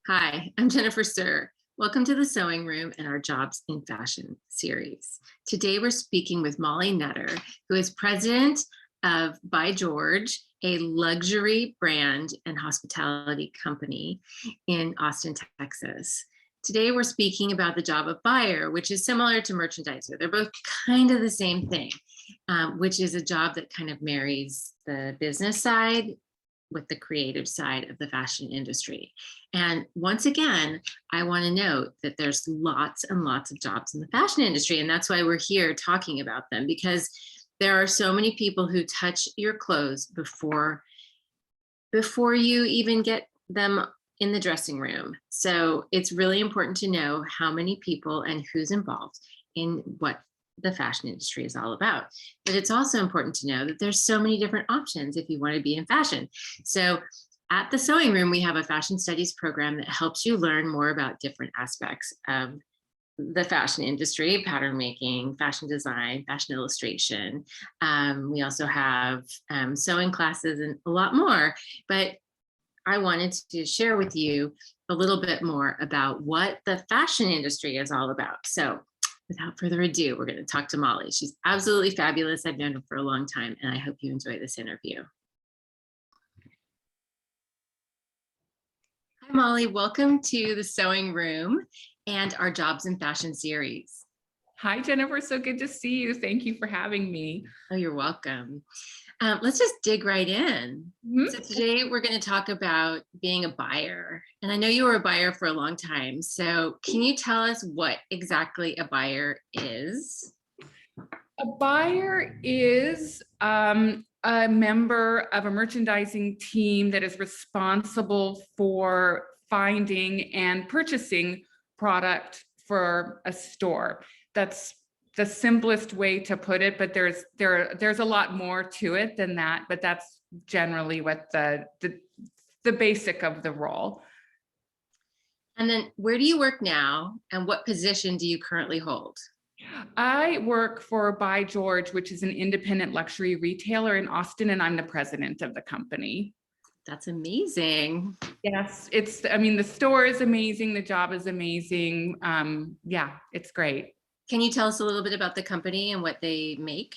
Hi, I'm Jennifer Sir. Welcome to the Sewing Room and our Jobs in Fashion series. Today we're speaking with Molly Nutter, who is president of ByGeorge, a luxury brand and hospitality company in Austin, Texas. Today we're speaking about the job of buyer, which is similar to merchandiser. They're both kind of the same thing, which is a job that kind of marries the business side with the creative side of the fashion industry. And once again, I want to note that there's lots and lots of jobs in the fashion industry. And that's why we're here talking about them, because there are so many people who touch your clothes before you even get them in the dressing room. So it's really important to know how many people and who's involved in what the fashion industry is all about. But it's also important to know that there's so many different options if you want to be in fashion. So at the Sewing Room, we have a fashion studies program that helps you learn more about different aspects of the fashion industry: pattern making, fashion design, fashion illustration. We also have sewing classes and a lot more. But I wanted to share with you a little bit more about what the fashion industry is all about. So without further ado, we're going to talk to Molly. She's absolutely fabulous. I've known her for a long time, and I hope you enjoy this interview. Hi, Molly. Welcome to the Sewing Room and our Jobs in Fashion series. Hi, Jennifer. So good to see you. Thank you for having me. Oh, you're welcome. Let's just dig right in. So today we're going to talk about being a buyer. And I know you were a buyer for a long time. So can you tell us what exactly a buyer is? A buyer is a member of a merchandising team that is responsible for finding and purchasing product for a store. That's the simplest way to put it, but there's a lot more to it than that, but that's generally what the basic of the role. And then where do you work now, and what position do you currently hold? I work for ByGeorge, which is an independent luxury retailer in Austin, and I'm the president of the company. That's amazing. Yes, the store is amazing. The job is amazing. Yeah, it's great. Can you tell us a little bit about the company and what they make?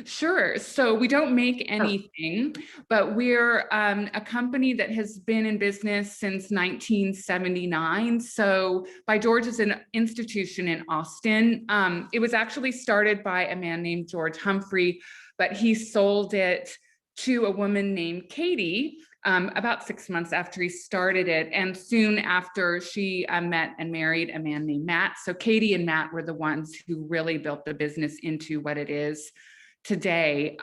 Sure. So we don't make anything, but we're a company that has been in business since 1979. So ByGeorge is an institution in Austin. It was actually started by a man named George Humphrey, but he sold it to a woman named Katie about 6 months after he started it. And soon after, she met and married a man named Matt. So Katie and Matt were the ones who really built the business into what it is today.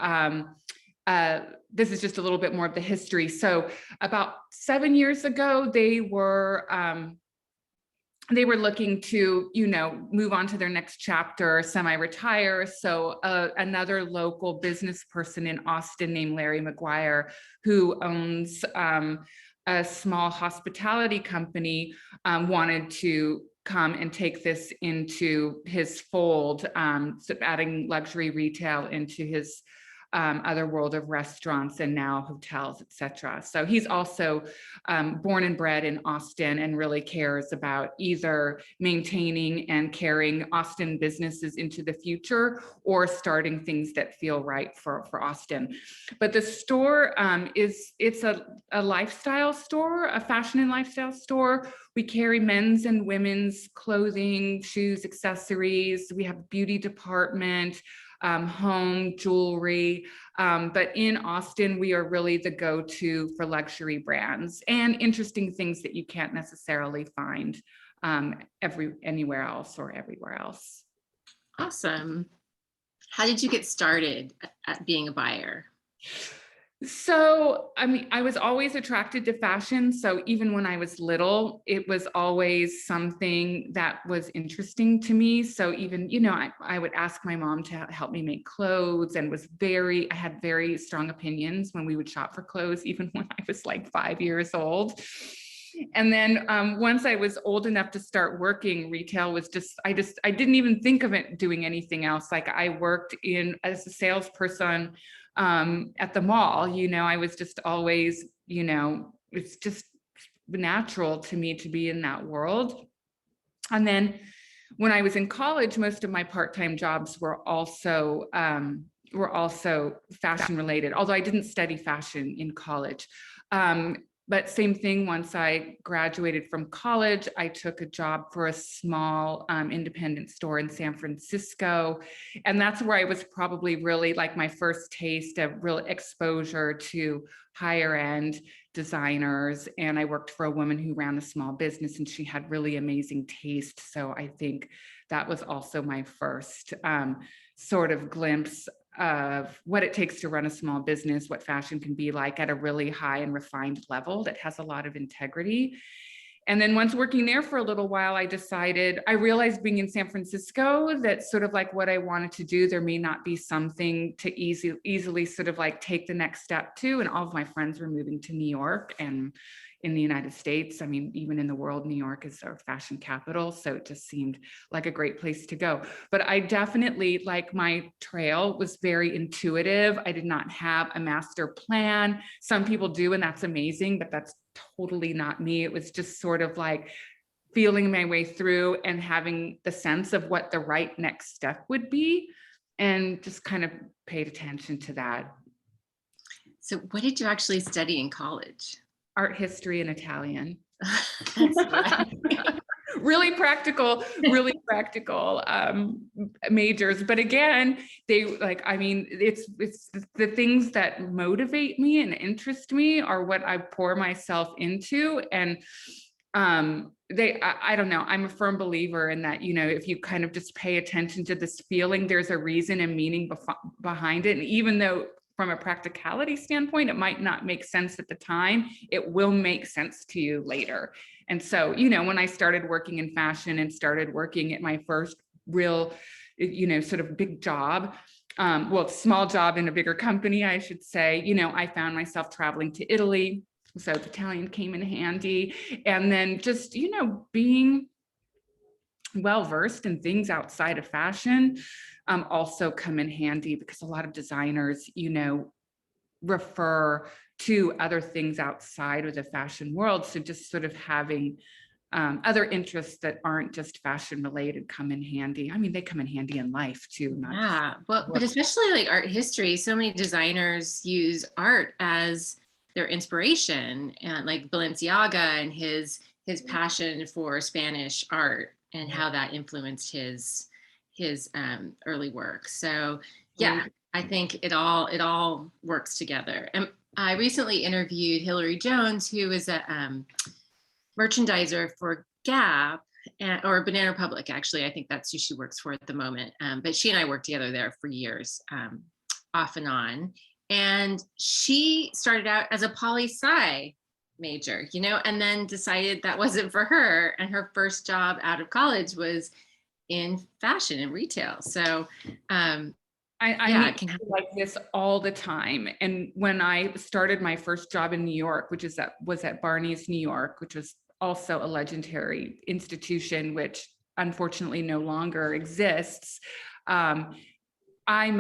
This is just a little bit more of the history. So about 7 years ago, they were looking to, move on to their next chapter, semi-retire. So another local business person in Austin named Larry McGuire, who owns a small hospitality company, wanted to come and take this into his fold, so adding luxury retail into his other world of restaurants and now hotels, etc. So he's also born and bred in Austin and really cares about either maintaining and carrying Austin businesses into the future or starting things that feel right for Austin. But the store it's a lifestyle store, a fashion and lifestyle store. We carry men's and women's clothing, shoes, accessories. We have a beauty department, home, jewelry. But in Austin, we are really the go-to for luxury brands and interesting things that you can't necessarily find anywhere else or everywhere else. Awesome. How did you get started at being a buyer? So, I was always attracted to fashion. So even when I was little, it was always something that was interesting to me. So even, I would ask my mom to help me make clothes and I had very strong opinions when we would shop for clothes, even when I was like 5 years old. And then once I was old enough to start working, retail was I didn't even think of it doing anything else. Like I worked as a salesperson at the mall. I was just always, it's just natural to me to be in that world. And then when I was in college, most of my part-time jobs were also fashion related, although I didn't study fashion in college. But same thing, once I graduated from college, I took a job for a small independent store in San Francisco. And that's where I was probably really like my first taste of real exposure to higher end designers. And I worked for a woman who ran a small business, and she had really amazing taste. So I think that was also my first sort of glimpse of what it takes to run a small business, what fashion can be like at a really high and refined level that has a lot of integrity. And then once working there for a little while, I realized being in San Francisco that sort of like what I wanted to do, there may not be something to easily sort of like take the next step to. And all of my friends were moving to New York and in the United States. I mean, even in the world, New York is our fashion capital. So it just seemed like a great place to go. But I definitely, like, my trail was very intuitive. I did not have a master plan. Some people do, and that's amazing, but that's totally not me. It was just sort of like feeling my way through and having the sense of what the right next step would be, and just kind of paid attention to that. So what did you actually study in college? Art history and Italian. That's right. Really practical majors. But again, they like, I mean, it's the things that motivate me and interest me are what I pour myself into. And I don't know, I'm a firm believer in that, you know, if you kind of just pay attention to this feeling, there's a reason and meaning behind it. And even though from a practicality standpoint, it might not make sense at the time, it will make sense to you later. And so, you know, when I started working in fashion and started working at my first real, you know, sort of big job, small job in a bigger company, I should say, you know, I found myself traveling to Italy. So Italian came in handy. And then just, you know, being well-versed in things outside of fashion also come in handy, because a lot of designers, you know, refer to other things outside of the fashion world. So just sort of having other interests that aren't just fashion related come in handy. I mean, they come in handy in life too. Yeah, well, but especially like art history, so many designers use art as their inspiration, and like Balenciaga and his passion for Spanish art and how that influenced his early work. So yeah, I think it all works together. And I recently interviewed Hillary Jones, who is a merchandiser for Gap or Banana Republic. Actually, I think that's who she works for at the moment. But she and I worked together there for years, off and on. And she started out as a poli-sci major, you know, and then decided that wasn't for her. And her first job out of college was in fashion and retail. So I meet people like this all the time. And when I started my first job in New York, was at Barney's New York, which was also a legendary institution, which unfortunately no longer exists. I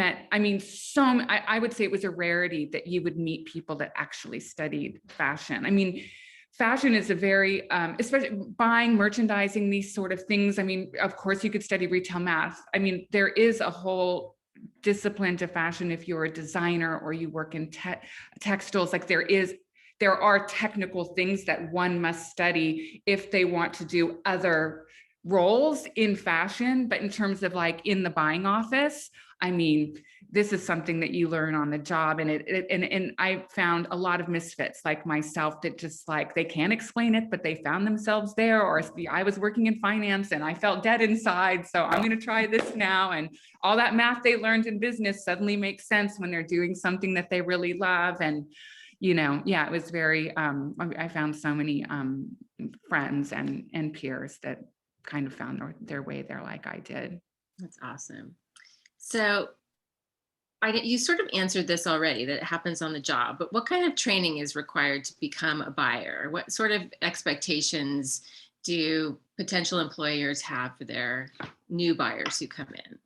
would say it was a rarity that you would meet people that actually studied fashion. I mean, fashion is a very, especially buying, merchandising, these sort of things. I mean, of course you could study retail math. I mean, there is a whole discipline to fashion if you're a designer or you work in textiles. Like there are technical things that one must study if they want to do other roles in fashion. But in terms of like in the buying office, I mean, this is something that you learn on the job. And I found a lot of misfits like myself that just like, they can't explain it, but they found themselves there. Or I was working in finance and I felt dead inside. So I'm going to try this now. And all that math they learned in business suddenly makes sense when they're doing something that they really love. And, you know, yeah, it was very, I found so many friends and peers that kind of found their way there like I did. That's awesome. So you sort of answered this already, that it happens on the job, but what kind of training is required to become a buyer? What sort of expectations do potential employers have for their new buyers who come in?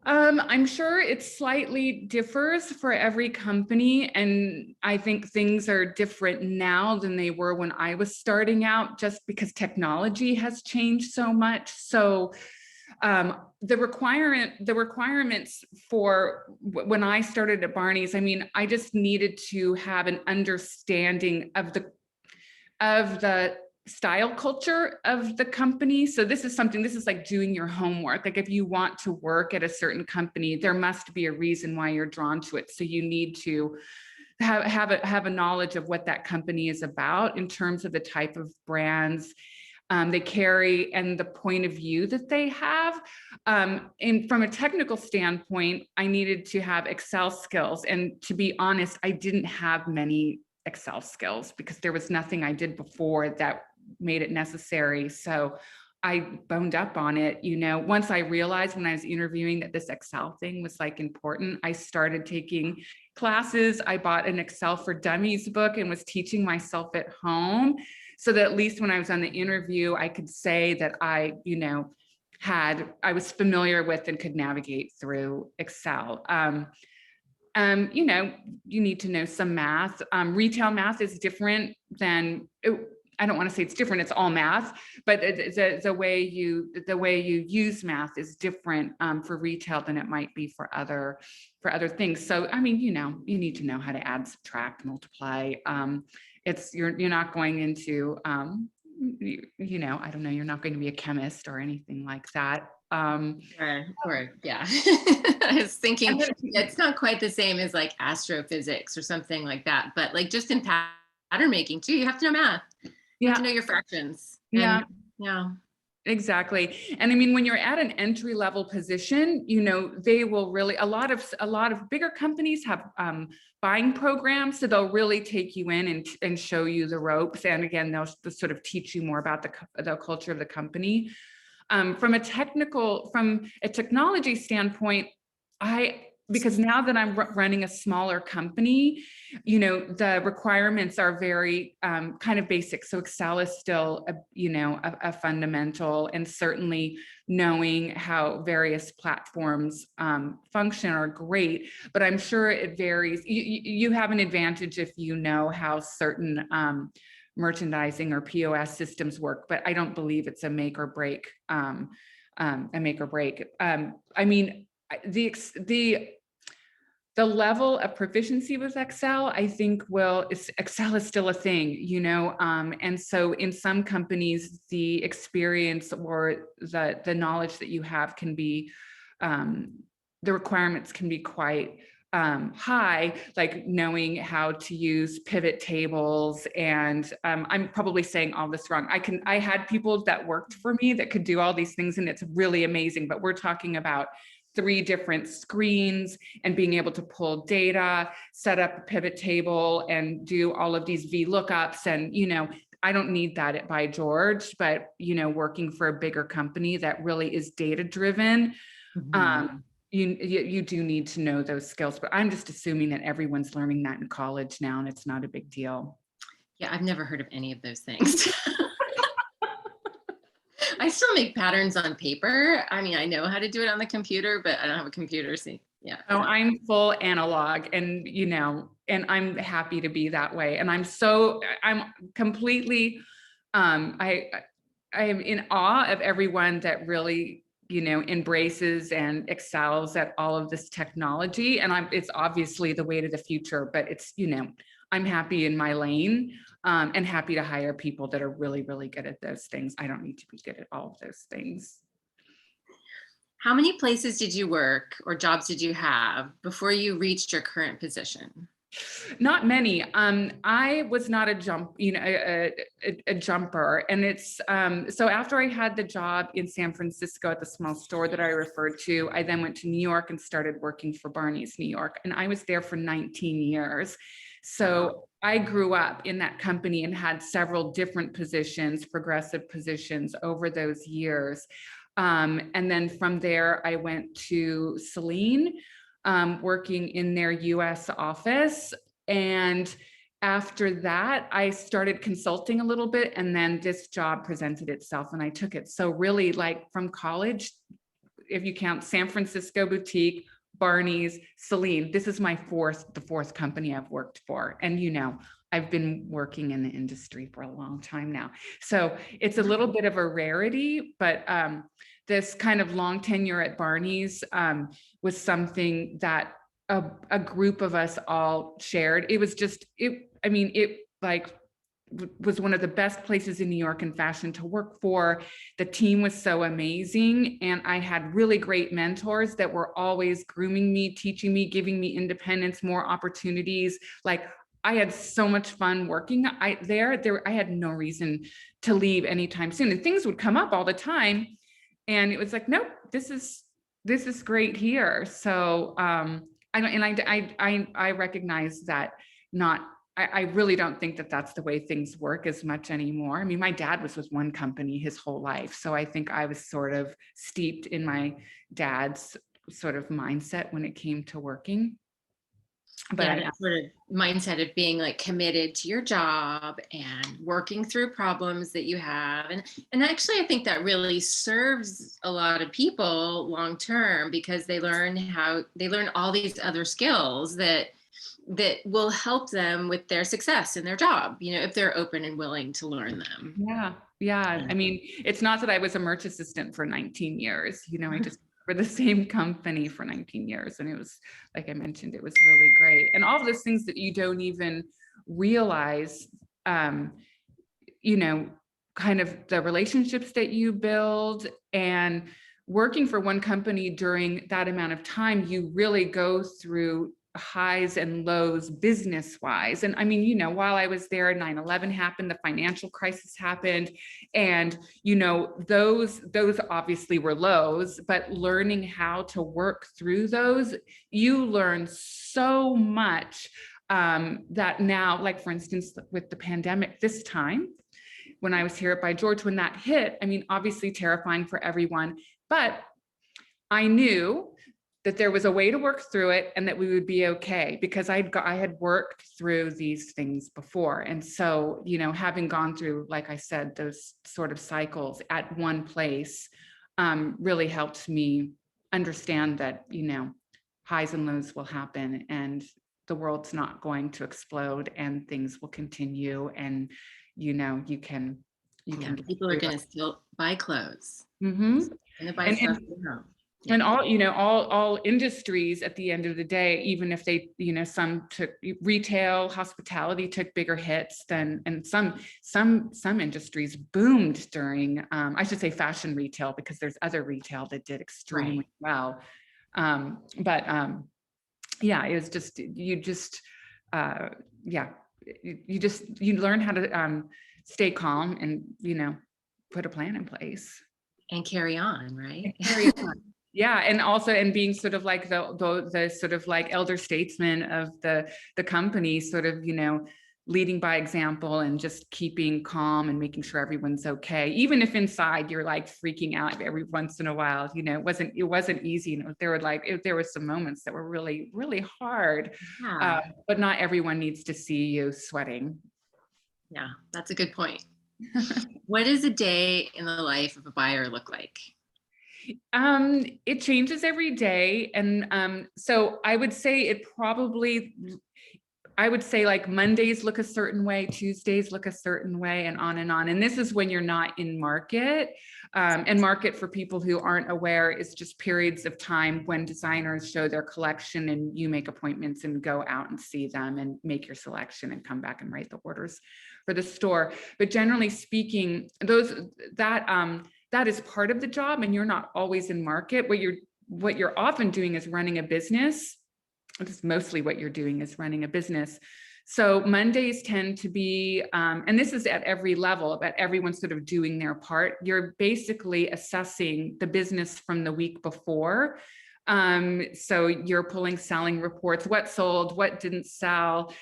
I'm sure it slightly differs for every company. And I think things are different now than they were when I was starting out, just because technology has changed so much. So the requirements for when I started at Barney's, I mean, I just needed to have an understanding of the style culture of the company. So this is like doing your homework. Like if you want to work at a certain company, there must be a reason why you're drawn to it. So you need to have a knowledge of what that company is about in terms of the type of brands they carry and the point of view that they have. And from a technical standpoint, I needed to have Excel skills. And to be honest, I didn't have many Excel skills because there was nothing I did before that made it necessary. So I boned up on it. Once I realized when I was interviewing that this Excel thing was like important, I started taking classes. I bought an Excel for Dummies book and was teaching myself at home, so that at least when I was on the interview, I could say that I was familiar with and could navigate through Excel. You need to know some math. Retail math is different than, I don't want to say it's different, it's all math, but the way you use math is different for retail than it might be for other things. So, I mean, you need to know how to add, subtract, multiply. You're not going into, I don't know, you're not going to be a chemist or anything like that. Or yeah. I was thinking it's not quite the same as like astrophysics or something like that, but like just in pattern making too, you have to know math. You have to know your fractions. Yeah. Yeah. Exactly. And I mean, when you're at an entry level position, they will really, a lot of bigger companies have buying programs. So they'll really take you in and show you the ropes. And again, they'll sort of teach you more about the culture of the company. From a technology standpoint, because now that I'm running a smaller company, the requirements are very kind of basic. So Excel is still, a fundamental, and certainly knowing how various platforms function are great, but I'm sure it varies. You have an advantage if you know how certain merchandising or POS systems work, but I don't believe it's a make or break. I mean, the level of proficiency with Excel, I think Excel is still a thing, and so in some companies, the experience or the knowledge that you have can be, the requirements can be quite high, like knowing how to use pivot tables. And I'm probably saying all this wrong. I had people that worked for me that could do all these things, and it's really amazing, but we're talking about 3 different screens and being able to pull data, set up a pivot table, and do all of these VLOOKUPs. And, I don't need that at ByGeorge, but, working for a bigger company that really is data driven, you do need to know those skills. But I'm just assuming that everyone's learning that in college now, and it's not a big deal. Yeah, I've never heard of any of those things. I still make patterns on paper. I mean, I know how to do it on the computer, but I don't have a computer. See, yeah. Oh, I'm full analog, and and I'm happy to be that way. And I'm completely, I am in awe of everyone that really, embraces and excels at all of this technology. And it's obviously the way to the future, but it's, I'm happy in my lane. And happy to hire people that are really, really good at those things. I don't need to be good at all of those things. How many places did you work or jobs did you have before you reached your current position? Not many. I was not a jumper. And it's, so after I had the job in San Francisco at the small store that I referred to, I then went to New York and started working for Barney's New York. And I was there for 19 years. So I grew up in that company and had several different positions, progressive positions over those years. And then from there, I went to Celine, working in their US office. And after that, I started consulting a little bit, and then this job presented itself and I took it. So really, like from college, if you count San Francisco Boutique, Barney's, Celine. This is the fourth company I've worked for. And, I've been working in the industry for a long time now. So it's a little bit of a rarity, but this kind of long tenure at Barney's was something that a group of us all shared. It was just, it was one of the best places in New York in fashion to work for. The team was so amazing. And I had really great mentors that were always grooming me, teaching me, giving me independence, more opportunities. Like, I had so much fun working there. I had no reason to leave anytime soon. And things would come up all the time. And it was like, nope, this is great here. So I recognize that I really don't think that that's the way things work as much anymore. I mean, my dad was with one company his whole life. So I think I was sort of steeped in my dad's sort of mindset when it came to working. But yeah, that sort of mindset of being like committed to your job and working through problems that you have. And actually, I think that really serves a lot of people long term, because they learn all these other skills that will help them with their success in their job, if they're open and willing to learn them. Yeah. I mean, it's not that I was a merch assistant for 19 years. I just for the same company for 19 years. And it was, like I mentioned, it was really great. And all of those things that you don't even realize, kind of the relationships that you build, and working for one company during that amount of time, you really go through highs and lows business wise. And I mean, while I was there, 9/11 happened, the financial crisis happened. And, those obviously were lows, but learning how to work through those, you learn so much that now, like for instance, with the pandemic this time, when I was here at ByGeorge, when that hit, I mean, obviously terrifying for everyone, but I knew that there was a way to work through it and that we would be okay, because I had worked through these things before. And so, having gone through, like I said, those sort of cycles at one place really helped me understand that, highs and lows will happen, and the world's not going to explode, and things will continue. And, you can people are going to still buy clothes. Mm-hmm. And buy stuff for home. Yeah. And all industries at the end of the day, even if they, some took retail, hospitality took bigger hits and some industries boomed during, I should say fashion retail, because there's other retail that did extremely well. Yeah, it was just, you learn how to stay calm and, put a plan in place. And carry on, right? Yeah, and being sort of like the sort of like elder statesman of the company, sort of, leading by example and just keeping calm and making sure everyone's okay, even if inside you're like freaking out every once in a while. It wasn't easy. There were some moments that were really, really hard, but not everyone needs to see you sweating. Yeah, that's a good point. What does a day in the life of a buyer look like? It changes every day. And so I would say like Mondays look a certain way, Tuesdays look a certain way, and on and on. And this is when you're not in market. And market, for people who aren't aware, is just periods of time when designers show their collection and you make appointments and go out and see them and make your selection and come back and write the orders for the store. But generally speaking, that is part of the job, and you're not always in market. What you're often doing is running a business. It's mostly what you're doing is running a business. So Mondays tend to be, and this is at every level, but everyone's sort of doing their part. You're basically assessing the business from the week before. So you're pulling selling reports, what sold, what didn't sell,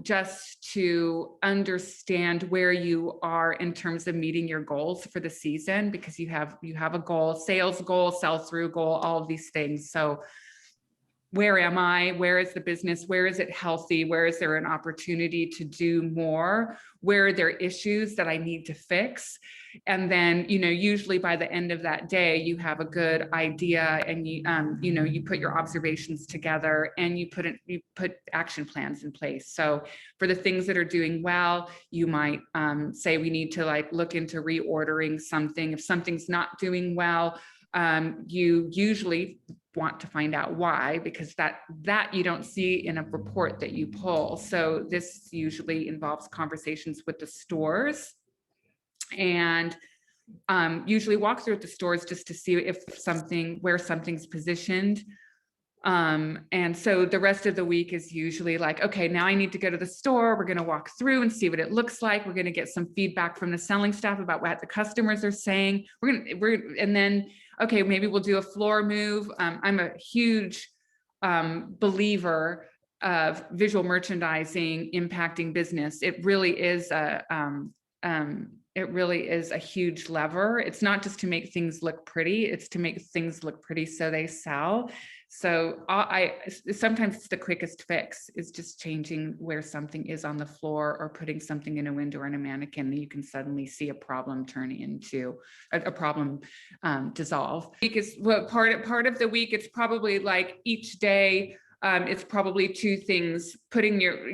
just to understand where you are in terms of meeting your goals for the season, because you have a goal, sales goal, sell through goal, all of these things. So where am I? Where is the business? Where is it healthy? Where is there an opportunity to do more? Where are there issues that I need to fix? And then, usually by the end of that day, you have a good idea, and you put your observations together, and you put action plans in place. So for the things that are doing well, you might say we need to look into reordering something. If something's not doing well, you usually want to find out why, because that you don't see in a report that you pull. So this usually involves conversations with the stores, and usually walk through the stores just to see where something's positioned. And so the rest of the week is usually like, okay, now I need to go to the store. We're going to walk through and see what it looks like. We're going to get some feedback from the selling staff about what the customers are saying. And then, okay, maybe we'll do a floor move. I'm a huge believer of visual merchandising impacting business. It really is a huge lever. It's not just to make things look pretty, it's to make things look pretty so they sell. So sometimes it's the quickest fix is just changing where something is on the floor, or putting something in a window or in a mannequin, and you can suddenly see a problem turn into a problem dissolve. Because part of the week, it's probably like each day, it's probably two things: putting your,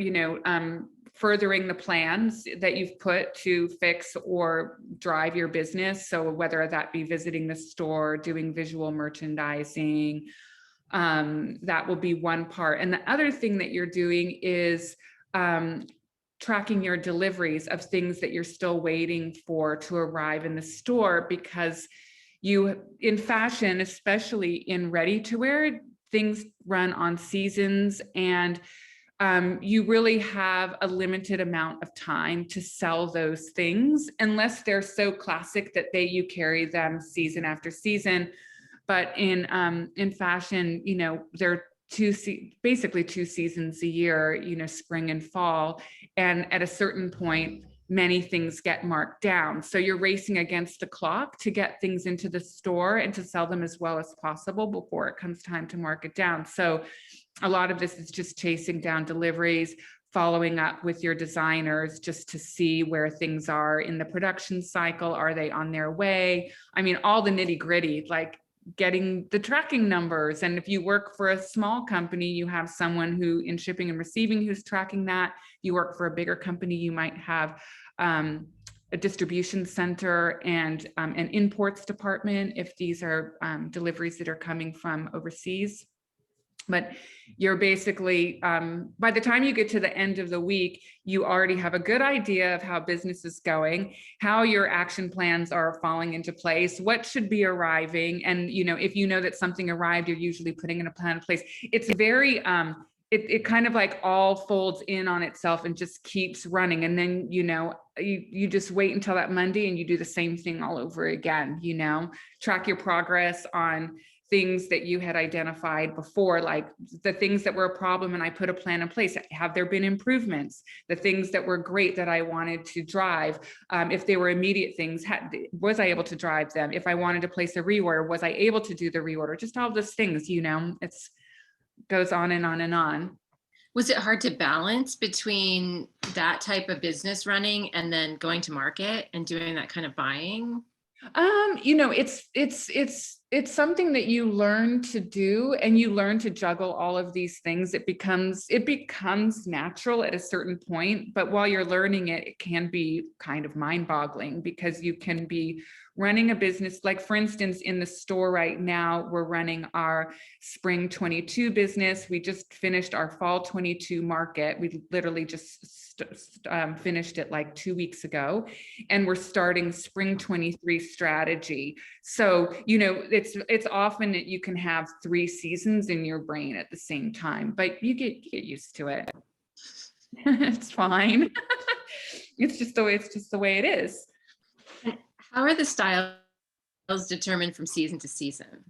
furthering the plans that you've put to fix or drive your business. So whether that be visiting the store, doing visual merchandising, that will be one part. And the other thing that you're doing is tracking your deliveries of things that you're still waiting for to arrive in the store, because in fashion, especially in ready-to-wear, things run on seasons, and you really have a limited amount of time to sell those things, unless they're so classic that you carry them season after season. But in fashion, there are basically two seasons a year, spring and fall. And at a certain point, many things get marked down. So you're racing against the clock to get things into the store and to sell them as well as possible before it comes time to mark it down. So a lot of this is just chasing down deliveries, following up with your designers just to see where things are in the production cycle. Are they on their way? I mean, all the nitty gritty, like getting the tracking numbers. And if you work for a small company, you have someone who in shipping and receiving who's tracking that. You work for a bigger company, you might have a distribution center and an imports department if these are deliveries that are coming from overseas. But you're basically, by the time you get to the end of the week, you already have a good idea of how business is going, how your action plans are falling into place, what should be arriving. And, if you know that something arrived, you're usually putting in a plan in place. It's very, it kind of like all folds in on itself and just keeps running. And then, you just wait until that Monday and you do the same thing all over again, track your progress on things that you had identified before, like the things that were a problem and I put a plan in place. Have there been improvements? The things that were great that I wanted to drive, if they were immediate things, was I able to drive them? If I wanted to place a reorder, was I able to do the reorder? Just all those things, it's goes on and on and on. Was it hard to balance between that type of business running and then going to market and doing that kind of buying? It's something that you learn to do, and you learn to juggle all of these things. It becomes natural at a certain point, but while you're learning it, it can be kind of mind-boggling, because you can be running a business. Like, for instance, in the store right now, we're running our spring 22 business. We just finished our fall 22 market. We literally just finished it like 2 weeks ago, and we're starting spring 23 strategy. So, it's often that you can have 3 seasons in your brain at the same time, but you get used to it. It's fine. It's just the way it is. How are the styles determined from season to season?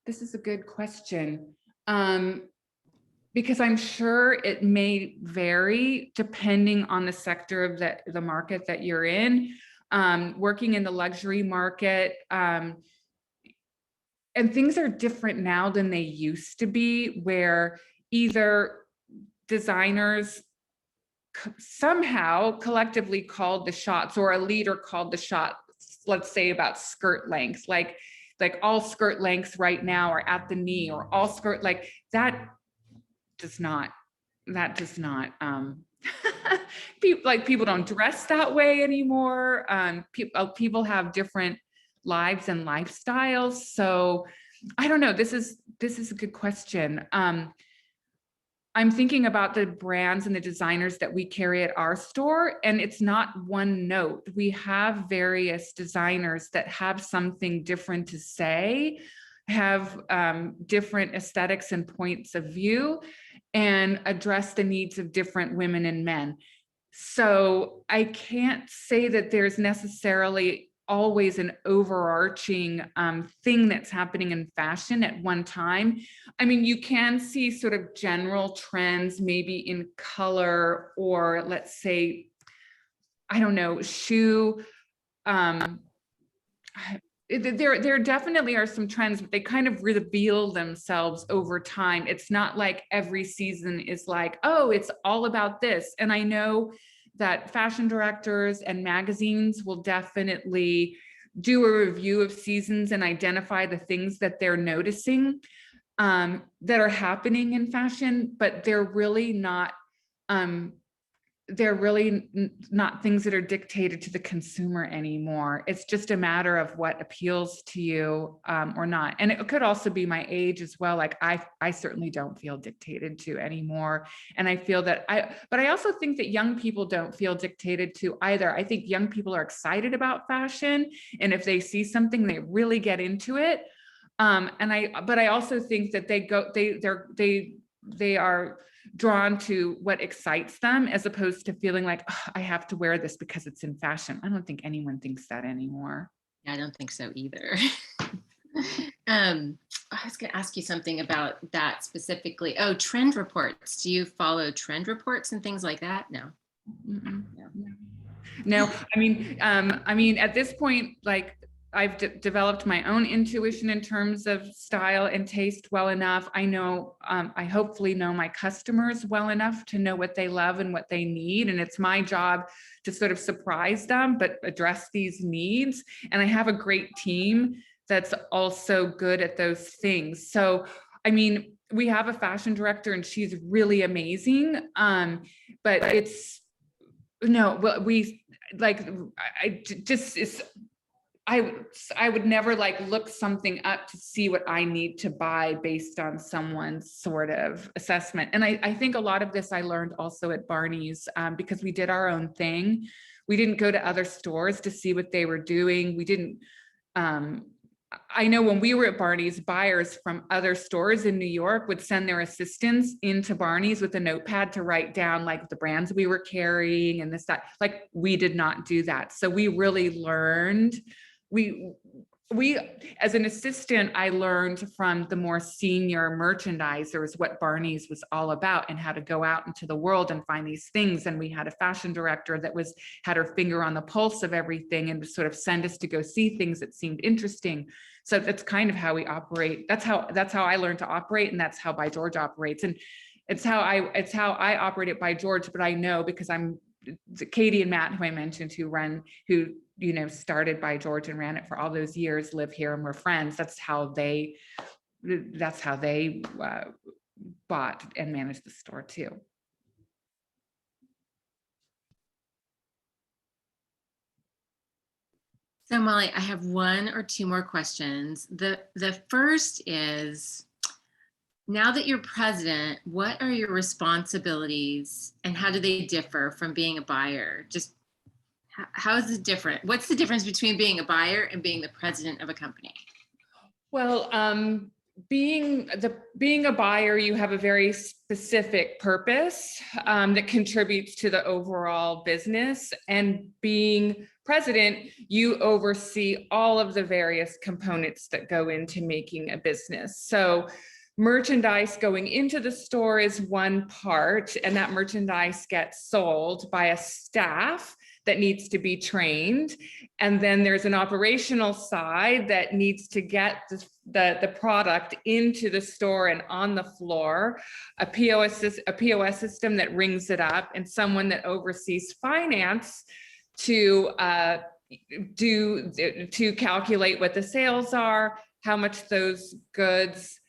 This is a good question. Because I'm sure it may vary depending on the sector of the market that you're in. working in the luxury market. And things are different now than they used to be, where either designers somehow collectively called the shots, or a leader called the shots, let's say about skirt lengths, like all skirt lengths right now are at the knee, or all skirt, like that does not people don't dress that way anymore. People have different lives and lifestyles. So I don't know, this is a good question. I'm thinking about the brands and the designers that we carry at our store, and it's not one note. We have various designers that have something different to say, have different aesthetics and points of view, and address the needs of different women and men. So I can't say that there's necessarily always an overarching thing that's happening in fashion at one time. I mean, you can see sort of general trends, maybe in color, or let's say, I don't know, shoe. There definitely are some trends, but they kind of reveal themselves over time. It's not like every season is like, oh, it's all about this. And I know that fashion directors and magazines will definitely do a review of seasons and identify the things that they're noticing that are happening in fashion, but they're really not things that are dictated to the consumer anymore. It's just a matter of what appeals to you or not. And it could also be my age as well. Like I certainly don't feel dictated to anymore. And I feel that but I also think that young people don't feel dictated to either. I think young people are excited about fashion. And if they see something, they really get into it. But I also think that they are drawn to what excites them, as opposed to feeling like, oh, I have to wear this because it's in fashion. I don't think anyone thinks that anymore. Yeah, I don't think so either. I was going to ask you something about that specifically. Oh, trend reports. Do you follow trend reports and things like that? No. No. I mean, at this point, like, I've developed my own intuition in terms of style and taste well enough. I know, I hopefully know my customers well enough to know what they love and what they need. And it's my job to sort of surprise them, but address these needs. And I have a great team that's also good at those things. So, I mean, we have a fashion director and she's really amazing. But it's, no, well, we like, I would never like look something up to see what I need to buy based on someone's sort of assessment. And I think a lot of this I learned also at Barney's because we did our own thing. We didn't go to other stores to see what they were doing. We didn't, I know when we were at Barney's, buyers from other stores in New York would send their assistants into Barney's with a notepad to write down like the brands we were carrying and this, that. Like, we did not do that. So we really learned, we as an assistant, I learned from the more senior merchandisers what Barney's was all about and how to go out into the world and find these things. And we had a fashion director that had her finger on the pulse of everything and would sort of send us to go see things that seemed interesting. So that's kind of how we operate. That's how I learned to operate, and that's how ByGeorge operates. And it's how I operate at ByGeorge. But I know, because I'm Katie and Matt, who I mentioned, who started ByGeorge and ran it for all those years, live here and we're friends. That's how they bought and managed the store too. So Molly, I have one or two more questions. The first is, now that you're president, what are your responsibilities and how do they differ from being a buyer? Just how is it different? What's the difference between being a buyer and being the president of a company? Well, being a buyer, you have a very specific purpose that contributes to the overall business. And being president, you oversee all of the various components that go into making a business. So merchandise going into the store is one part, and that merchandise gets sold by a staff that needs to be trained. And then there's an operational side that needs to get the product into the store and on the floor, a POS system that rings it up, and someone that oversees finance to calculate what the sales are, how much those goods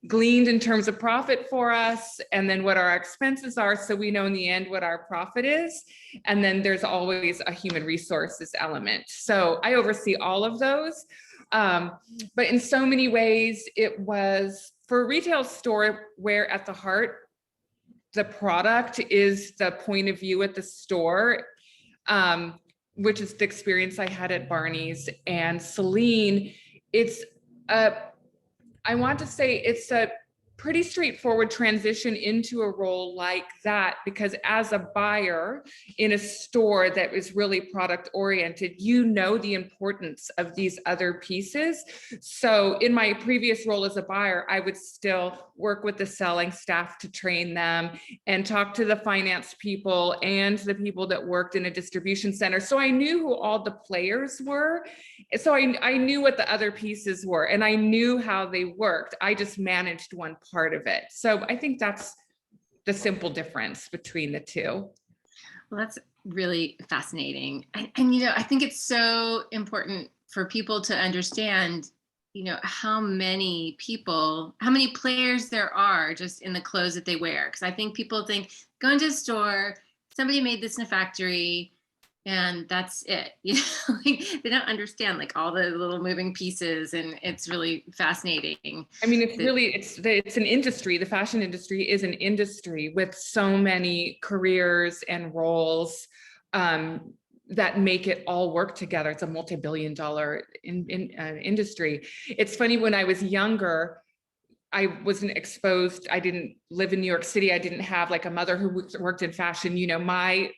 gleaned in terms of profit for us, and then what our expenses are, so we know in the end what our profit is. And then there's always a human resources element. So I oversee all of those. But in so many ways, it was for a retail store where at the heart, the product is the point of view at the store, which is the experience I had at Barney's and Celine. I want to say it's a pretty straightforward transition into a role like that, because as a buyer in a store that is really product oriented, you know the importance of these other pieces. So in my previous role as a buyer, I would still work with the selling staff to train them and talk to the finance people and the people that worked in a distribution center. So I knew who all the players were. So I knew what the other pieces were, and I knew how they worked. I just managed one part of it. So I think that's the simple difference between the two. Well, that's really fascinating. And you know, I think it's so important for people to understand, you know, how many players there are just in the clothes that they wear. Because I think people think, go into a store, somebody made this in a factory, and that's it. You know, like, they don't understand like all the little moving pieces, and it's really fascinating. I mean, it's an industry. The fashion industry is an industry with so many careers and roles that make it all work together. It's a multi-billion-dollar industry. It's funny, when I was younger, I wasn't exposed. I didn't live in New York City. I didn't have like a mother who worked in fashion. You know, my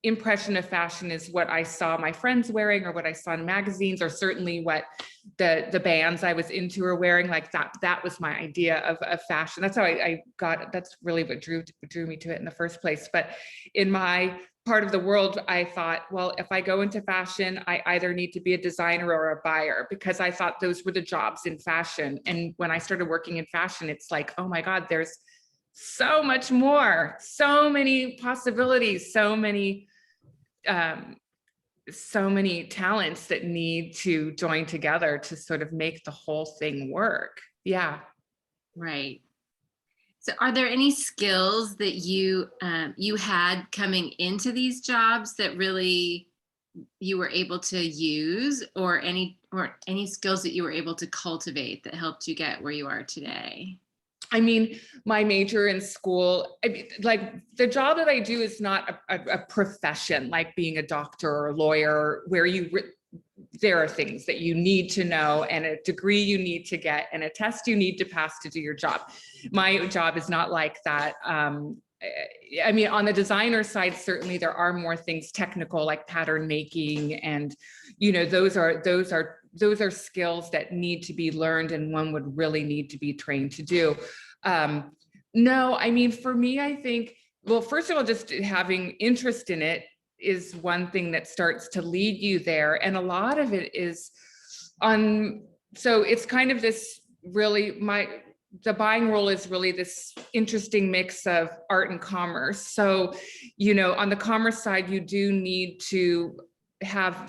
impression of fashion is what I saw my friends wearing, or what I saw in magazines, or certainly what the bands I was into are wearing. Like that was my idea of fashion. That's how I got, that's really what drew me to it in the first place. But in my part of the world, I thought, well, if I go into fashion, I either need to be a designer or a buyer, because I thought those were the jobs in fashion. And when I started working in fashion, it's like, oh my God, there's so much more, so many possibilities, so many talents that need to join together to sort of make the whole thing work. Yeah. Right. So are there any skills that you had coming into these jobs that really you were able to use, or any skills that you were able to cultivate that helped you get where you are today? I mean, my major in school, like the job that I do is not a profession like being a doctor or a lawyer, where there are things that you need to know, and a degree you need to get, and a test you need to pass to do your job. My job is not like that. I mean, on the designer side, certainly there are more things technical, like pattern making, and you know, those are skills that need to be learned, and one would really need to be trained to do. No, I mean, for me, I think, well, first of all, just having interest in it is one thing that starts to lead you there. And a lot of it is so it's kind of this really, the buying role is really this interesting mix of art and commerce. So, you know, on the commerce side, you do need to have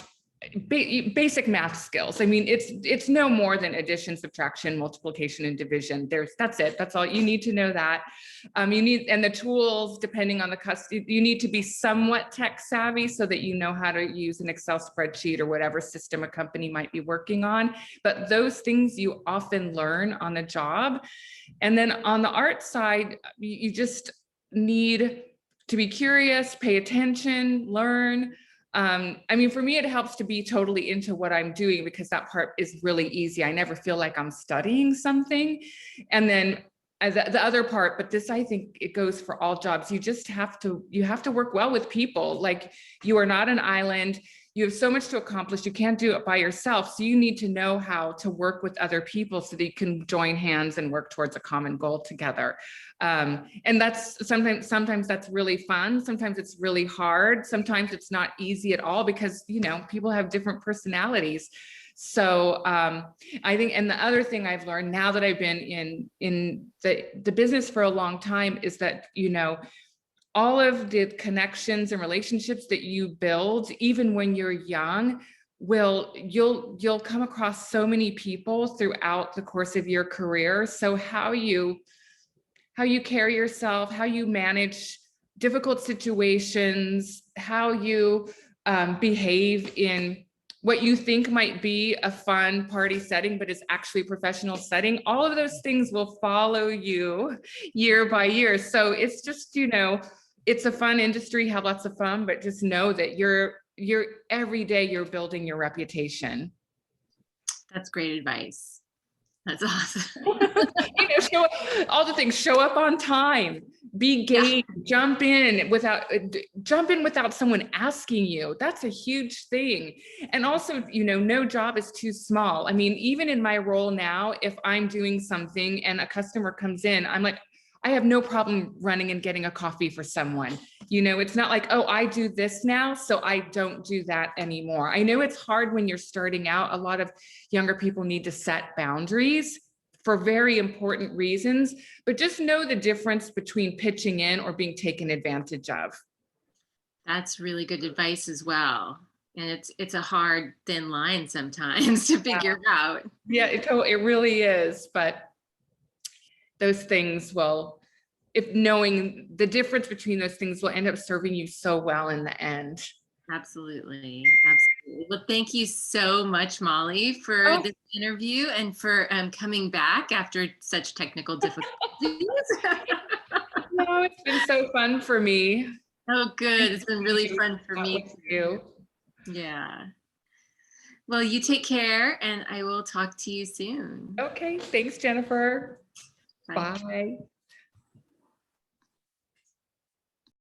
basic math skills. I mean, it's no more than addition, subtraction, multiplication, and division. That's it. That's all you need to know. That you need, and the tools, depending on the customer, you need to be somewhat tech savvy so that you know how to use an Excel spreadsheet or whatever system a company might be working on. But those things you often learn on the job. And then on the art side, you just need to be curious, pay attention, learn. I mean, for me, it helps to be totally into what I'm doing, because that part is really easy. I never feel like I'm studying something. And then the other part, but this, I think it goes for all jobs. You have to work well with people. Like, you are not an island. you have so much to accomplish. You can't do it by yourself. So you need to know how to work with other people so that you can join hands and work towards a common goal together. And that's sometimes that's really fun. Sometimes it's really hard. Sometimes it's not easy at all because, you know, people have different personalities. So I think, and the other thing I've learned now that I've been in the business for a long time is that, you know, all of the connections and relationships that you build, even when you're young, you'll come across so many people throughout the course of your career. So how you carry yourself, how you manage difficult situations, how you behave in what you think might be a fun party setting, but is actually a professional setting, all of those things will follow you year by year. So it's just, you know, it's a fun industry, have lots of fun, but just know that you're every day you're building your reputation. That's great advice. That's awesome. You know, all the things, show up on time, be game, jump in without someone asking you. That's a huge thing. And also, you know, no job is too small. I mean, even in my role now, if I'm doing something and a customer comes in, I'm like, I have no problem running and getting a coffee for someone. You know, it's not like, oh, I do this now, so I don't do that anymore. I know it's hard when you're starting out. A lot of younger people need to set boundaries for very important reasons, but just know the difference between pitching in or being taken advantage of. That's really good advice as well. And it's a hard, thin line sometimes to figure out. Yeah, it really is. But those things will, if knowing the difference between those things will end up serving you so well in the end. Absolutely. Absolutely. Well, thank you so much, Molly, for this interview and for coming back after such technical difficulties. No, it's been so fun for me. Oh, good. It's been really fun for me too. Yeah. Well, you take care and I will talk to you soon. Okay. Thanks, Jennifer. Bye. Bye.